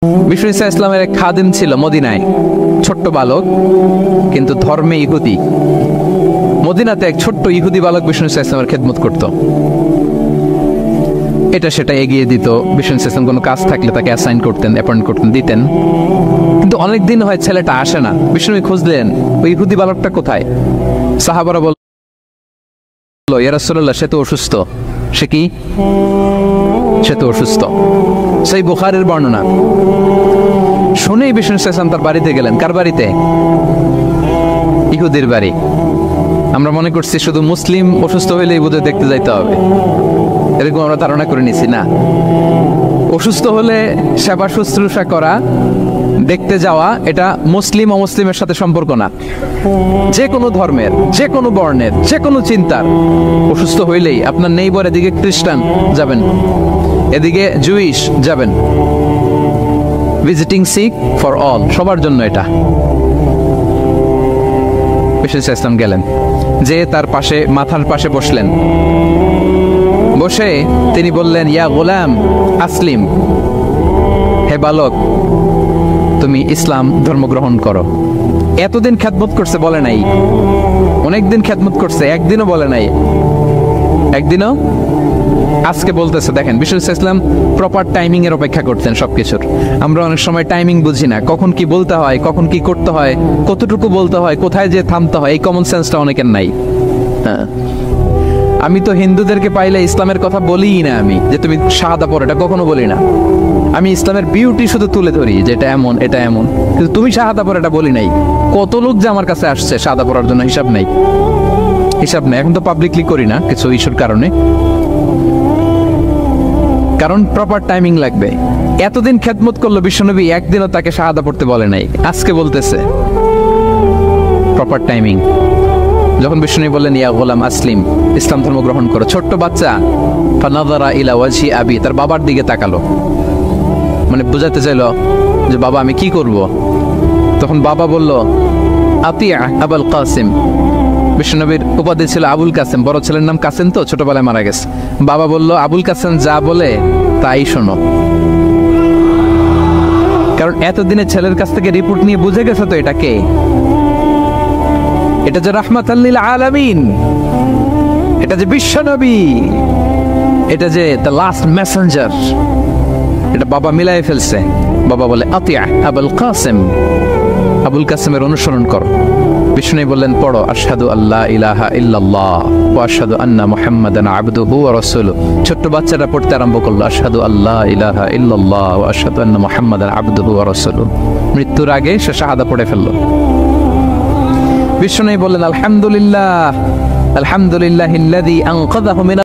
বিষ্ণু ইসা ইসলামের এক খাদিম ছিল মদিনায়, ছোট্ট বালক কিন্তু ধর্মে ইহুদি। মদিনাতে এক ছোট্ট ইহুদি বালক বিষ্ণু ইসা ইসলামের খেদমত করত, এটা সেটা এগিয়ে দিত। বিষ্ণু ইসা ইসলাম কোনো কাজ থাকলে তাকে অ্যাসাইন করতেন, অ্যাপয়েন্ট করতেন, দিতেন। কিন্তু অনেকদিন হয় ছেলেটা আসে না। বিষ্ণু খুঁজলেন ওই ইহুদি বালকটা কোথায়। সাহাবারা বলল, ইয়া রাসূলুল্লাহ, সে তো অসুস্থ। সে কি? সে তো অসুস্থ। সেই বুখারীর বর্ণনা শুনেই বিষ্ণু ইসা ইসলাম তার বাড়িতে গেলেন। কার বাড়িতে? ইহুদির বাড়ি। আমরা মনে করছি শুধু মুসলিম অসুস্থ হইলেই বোধহয় দেখতে যাইতে হবে, এরকম আমরা ধারণা করে নিছি। না, অসুস্থ হলে সেবা শুশ্রূষা করা, দেখতে যাওয়া, এটা মুসলিম অমুসলিমের সাথে সম্পর্ক না। যে কোনো ধর্মের, যে কোনো বর্ণের, যে কোনো চিন্তার অসুস্থ হইলেই আপনার নেইবার, এদিকে খ্রিস্টান যাবেন, এদিকে জুইশ যাবেন। ভিজিটিং সিক ফর অল, সবার জন্য এটা। বিষ্ণু ইসা ইসলাম গেলেন, যে তার পাশে, মাথার পাশে বসলেন। বসে তিনি বললেন, ইয়া গোলাম আসলিম, হে বালক, তুমি ইসলাম ধর্ম গ্রহণ করো। এতদিন খেদমত করছে, বলে নাই। অনেকদিন খেদমত করছে, একদিনও বলে নাই। একদিনও, আজকে বলতেছে। দেখেন, বিষ্ণু ইসা ইসলাম প্রপার টাইমিং এর অপেক্ষা করতেন সবকিছুর। আমরা অনেক সময় টাইমিং বুঝি না, কখন কি বলতে হয়, কখন কি করতে হয়, কতটুকু বলতে হয়, কোথায় যে থামতে হয়, এই কমন সেন্সটা অনেকের নাই। হ্যাঁ, আমি তো হিন্দুদেরকে পাইলে ইসলামের কথা বলিই না, আমি যে তুমি শাহাদা পড়ো, এটা কখনো বলি না। আমি ইসলামের বিউটি শুধু তুলে ধরি, যে এটা এমন, এটা এমন, কিন্তু তুমি শাহাদা পড়ো এটা বলি নাই। কত লোক যে আমার কাছে আসছে শাহাদা পড়ার জন্য, হিসাব নাই, হিসাব নেই। এখন তো পাবলিকলি করি না কিছু ইস্যুর কারণে, কারণ প্রপার টাইমিং লাগবে। এতদিন খেদমত করলো বিশ্বনবী, একদিনও তাকে শাহাদা পড়তে বলে নাই, আজকে বলতেছে। Proper timing. যখন বিষ্ণু বললেন, ইয়া গোলাম আসলিম, ইসলাম ধর্ম গ্রহণ করো, ছোট্ট বাচ্চা ফানাযারা ইলা ওয়াজহি আবি, তার বাবার দিকে তাকালো, মানে বুঝাতে চাইলো যে বাবা আমি কি করব। তখন বাবা বলল, আতিয়া আবুল কাসিম। বিষ্ণুনবীর উপাধি ছিল আবুল কাসেম, বড় ছেলের নাম কাসেম, তো ছোটবেলায় মারা গেছে। বাবা বলল, আবুল কাসেম যা বলে তাই শোনো। কারণ এতদিনে ছেলের কাছ থেকে রিপোর্ট নিয়ে বুঝে গেছে তো এটা কে। এটা যে রাহমাতাল লিল আলামিন, এটা যে বিশ্বনবী, এটা যে দ্য লাস্ট মেসেঞ্জার, এটা বাবা মিলাই ফেলছে। বাবা বলে, আতিয়া আবুল কাসেম, আবুল কাসেমের অনুসরণ কর। বিষ্ণু বললেন, পড়ো আশহাদু আল্লা ইলাহা ইল্লাল্লাহ ওয়া আশহাদু আন্না মুহাম্মাদান আবদুহু ওয়া রাসূলুহু। ছোট্ট বাচ্চারা পড়তে আরম্ভ করলো, আশহাদু আল্লা ইলাহা ইল্লাল্লাহ ওয়া আশহাদু আন্না মুহাম্মাদান আবদুহু ওয়া রাসূলুহু। মৃত্যুর আগে সে শাহাদা পড়ে ফেললো। বিষ্ণু বললেন, আলহামদুলিল্লাহ, আলহামদুলিল্লাহিল্লাযী আনকাযাহু মিন